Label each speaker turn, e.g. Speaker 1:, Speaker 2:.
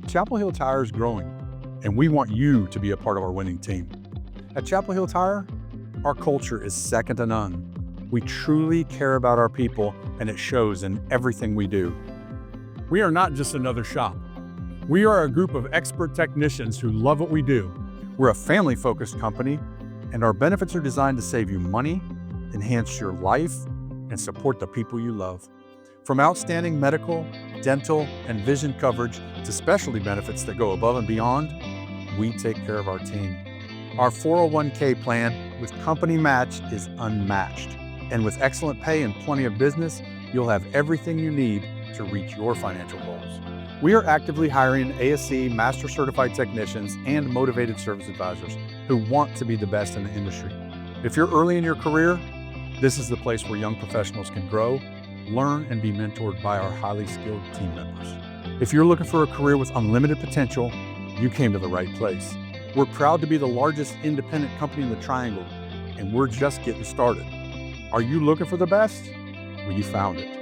Speaker 1: Chapel Hill Tire is growing, and we want you to be a part of our winning team. At Chapel Hill Tire, our culture is second to none. We truly care about our people, and it shows in everything we do. We are not just another shop. We are a group of expert technicians who love what we do. We're a family-focused company, and our benefits are designed to save you money, enhance your life, and support the people you love. From outstanding medical, dental, and vision coverage to specialty benefits that go above and beyond, we take care of our team. Our 401k plan with company match is unmatched. And with excellent pay and plenty of business, you'll have everything you need to reach your financial goals. We are actively hiring ASE Master Certified Technicians and motivated service advisors who want to be the best in the industry. If you're early in your career, this is the place where young professionals can grow, learn, and be mentored by our highly skilled team members. If you're looking for a career with unlimited potential, you came to the right place. We're proud to be the largest independent company in the Triangle, and we're just getting started. Are you looking for the best? Well, you found it.